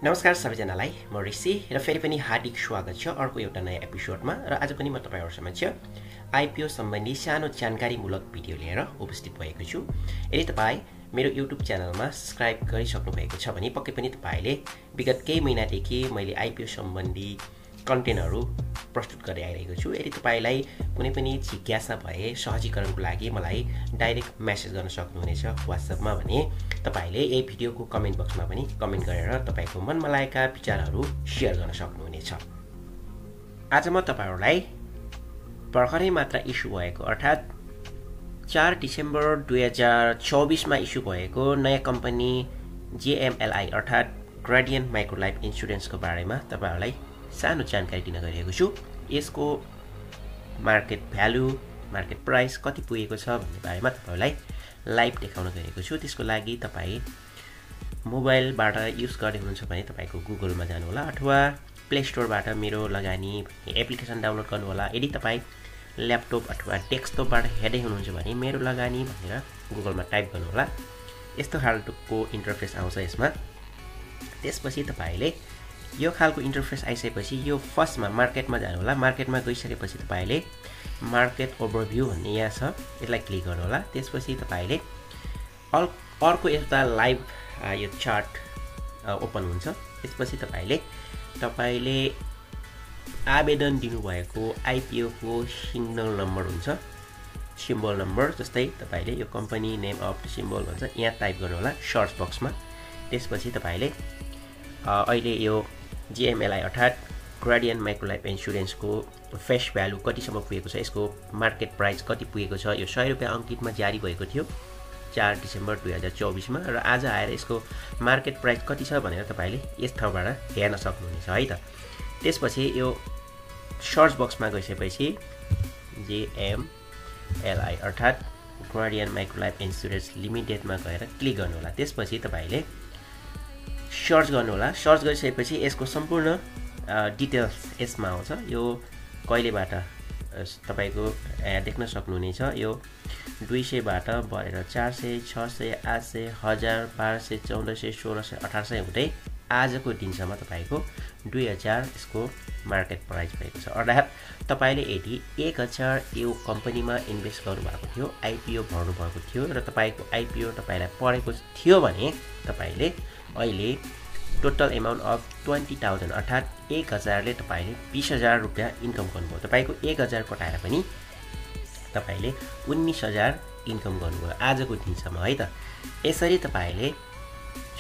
नमस्कार सबैजनालाई म ऋषि र फेरि पनि हार्दिक स्वागत छ अर्को एउटा नयाँ एपिसोडमा र आज पनि म तपाईहरु समक्ष आईपीओ सम्बन्धी सानो जानकारीमूलक भिडियो लिएर उपस्थित भएको छु। यदि तपाई मेरो YouTube च्यानलमा सब्स्क्राइब गरिसक्नु भएको छ भने पक्कै पनि तपाईले विगत केही महिनादेखि मैले आईपीओ सम्बन्धी कन्टेन्टहरु प्रस्तुत गर्दै आइरहेको छु। यदि तपाईलाई कुनै पनि जिज्ञासा भए सहजीकरणको लागि मलाई डाइरेक्ट मेसेज गर्न सक्नुहुनेछ WhatsAppमा भने तपाईले यही भिडियोको कमेन्ट बक्समा पनि कमेन्ट गरेर तपाईको मनमा लागेका विचारहरु शेयर गर्न सक्नुहुनेछ। आज म तपाईहरुलाई भर्खरै मात्र इस्यु भएको अर्थात 4 डिसेम्बर 2024 मा इस्यु भएको नयाँ कम्पनी JMLI अर्थात ग्रेडियन्ट माइक्रोलाइफ इन्स्योरेन्सको बारेमा तपाईहरुलाई सानो जानकारी दिन गइरहेको छु। यसको मार्केट भ्यालु, मार्केट प्राइस कति पुगेको छ भन्ने बारेमा तपाईहरुलाई लाइभ देखाउन गइरहेको छु। त्यसको लागि तपाई मोबाइलबाट युज गर्दै हुनुहुन्छ भने तपाईको गुगलमा जानु होला अथवा प्ले स्टोरबाट मेरो लगानी एप्लिकेसन डाउनलोड गर्नु होला। यदि तपाई ल्यापटप अथवा डेस्कटपबाट हेर्दै हुनुहुन्छ भने मेरो लगानी भनेर गुगलमा टाइप गर्नु होला। यस्तो खालको इन्टरफेस आउँछ यसमा। त्यसपछि तपाईले यो खालको इन्टरफेस आइसकेपछि यो फर्स्टमा मार्केटमा जानु होला। मार्केटमा गइसकेपछि तपाईले मार्केट ओभरभ्यू भन्ने यहाँ छ, यसलाई क्लिक गर्नु होला। त्यसपछि तपाईले अर्को एउटा लाइभ यो चार्ट ओपन हुन्छ। त्यसपछि तपाईले आवेदन दिनुभएको आईपीओ को सिग्नल नम्बर हुन्छ, सिम्बल नम्बर। जस्तै तपाईले यो कम्पनी नेम अफ सिम्बल भन्छ, यहाँ टाइप गर्नु होला सर्च बक्समा। त्यसपछि तपाईले अहिले यो JMLI अर्थात ग्रेडियन्ट माइक्रोलाइफ इन्स्योरेन्सको फेस भ्यालु कतिसम्म पुगेको छ, यसको मार्केट प्राइस कति पुगेको छ, यो 100 रुपैयाँ अंकितमा जारी भएको थियो 4 डिसेम्बर 2024 मा र आज आएर यसको मार्केट प्राइस कति छ भनेर तपाईले यस ठाउँबाट हेर्न सक्नुहुनेछ है त। त्यसपछि यो सर्च बक्समा गइसकेपछि JMLI अर्थात ग्रेडियन्ट माइक्रोलाइफ इन्स्योरेन्स लिमिटेडमा गएर क्लिक गर्नु होला। त्यसपछि तपाईले सर्च गर्नु होला। सर्च गरिसकेपछि यसको सम्पूर्ण डिटेल्स यसमा आउँछ। यो कहिलेबाट तपाईको देख्न सक्नुहुनेछ। यो 200 बाट बढेर 400, 600, 800, 1000, 1200, 1400, 1600, 1800 हुँदै आजको दिनसम्म तपाईको 2000 यसको मार्केट प्राइस भएको छ। अर्थात तपाईले यदि 1000 यो कम्पनीमा इन्भेस्ट गर्नु भएको थियो, आईपीओ भर्नु भएको थियो र तपाईको आईपीओ तपाईलाई परेको थियो भने तपाईले अहिले टोटल अमाउन्ट अफ 20,000 अर्थात 1000 ले तपाईले 20,000 रुपैयाँ इन्कम गर्नुभयो। तपाईको 1000 कटाएर पनि तपाईले 19,000 इन्कम गर्नुभयो आजको दिनसम्म है त। यसरी तपाईले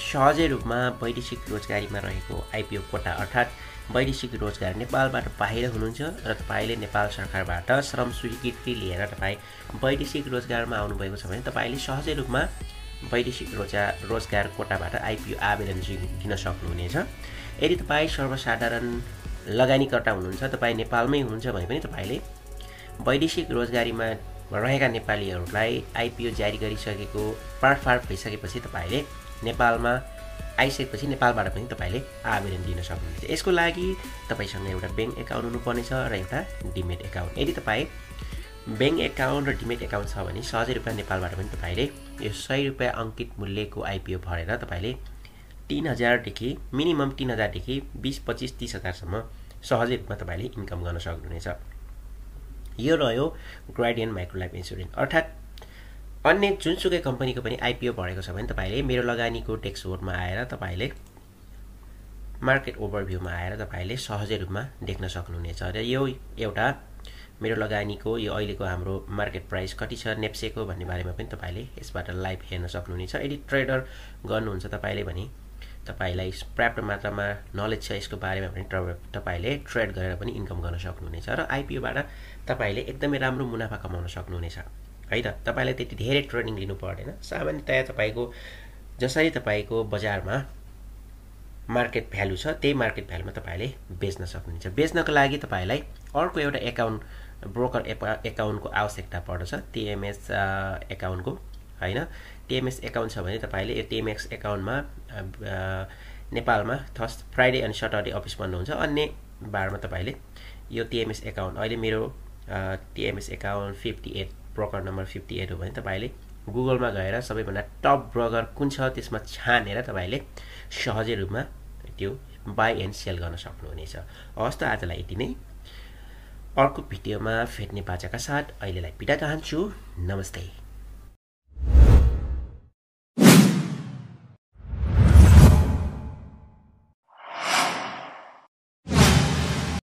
सहजै रूपमा वैदेशिक रोजगारीमा रहेको आईपीओ कोटा अर्थात वैदेशिक रोजगार नेपालबाट बाहिर हुनुहुन्छ र तपाईले नेपाल सरकारबाट श्रम स्वीकृति लिएर तपाई वैदेशिक रोजगारमा आउनु भएको छ भने तपाईले सहजै रूपमा वैदेशिक रोजगार कोटाबाट आईपीओ आवेदन दिन सक्नुहुनेछ। यदि तपाई सर्वसाधारण लगानीकर्ता हुनुहुन्छ, तपाई नेपालमै हुनुहुन्छ भने पनि तपाईले वैदेशिक रोजगारीमा रहेका नेपालीहरूलाई आईपीओ जारी गरिसकेको पार्ट भइसकेपछि तपाईले नेपालमा आइसकेपछि नेपालबाट पनि तपाईले आवेदन दिन सक्नुहुन्छ। यसको लागि तपाईसँग एउटा बैंक एकाउन्ट हुनुपर्नेछ र एउटा डिमेट एकाउन्ट। यदि तपाई बैंक एकाउन्ट र डिमेट एकाउन्ट छ भने सहजै रूपमा नेपालबाट पनि तपाईले यो 100 रुपैयाँ अंकित मूल्यको आईपीओ भरेर तपाईले 3000 देखि मिनिमम 3000 देखि 20, 25, 30,000 सम्म सहजै रूपमा तपाईले इन्कम गर्न सक्नुहुनेछ। यो रह्यो ग्रेडियन्ट माइक्रोलाइफ इन्स्योरेन्स। अर्थात अन्य जुनसुकै कम्पनीको पनि आईपीओ भरेको छ भने तपाईले मेरो लगानीको डेस्कबोर्डमा आएर तपाईले मार्केट ओभरभ्यूमा आएर तपाईले सहजै रूपमा देख्न सक्नुहुनेछ। र यो एउटा मेरो लगानीको यो अहिलेको हाम्रो मार्केट प्राइस कति छ नेप्सेको भन्ने बारेमा पनि तपाईले यसबाट लाइभ हेर्न सक्नुहुनेछ। यदि ट्रेडर गर्नुहुन्छ तपाईले भने तपाईलाई पर्याप्त मात्रामा नलेज छ यसको बारेमा भने तपाईले ट्रेड गरेर पनि इन्कम गर्न सक्नुहुनेछ र आईपीओ बाट तपाईले एकदमै राम्रो मुनाफा कमाउन सक्नुहुनेछ है त। तपाईलाई त्यति धेरै ट्रेनिङ लिनु पर्दैन। सामान्यतया तपाईको जसरी तपाईको बजारमा मार्केट भ्यालु छ त्यही मार्केट भ्यालुमा तपाईले बेच्न सक्नुहुन्छ। बेच्नको लागि तपाईलाई अर्को एउटा एकाउन्ट ब्रोकर एकाउन्टको आवश्यकता पर्दछ, TMS एकाउन्टको हैन। TMS एकाउन्ट छ भने तपाईले यो TMS एकाउन्टमा नेपालमा थर्स फ्राइडे अनि सटरडे अफिस बन्द हुन्छ। अन्य बारमा तपाईले यो TMS एकाउन्ट अहिले मेरो TMS एकाउन्ट 58 ब्रोकर नम्बर 58 हो भने तपाईले गुगलमा गएर सबैभन्दा टप ब्रोकर कुन छ त्यसमा छानेर तपाईले सहजै रूपमा त्यो बाई एन्ड सेल गर्न सक्नुहुनेछ। हवस् त आजलाई यति नै। अर्को भिडियोमा भेट्ने बाचाका साथ अहिलेलाई बिदा चाहन्छु। नमस्ते।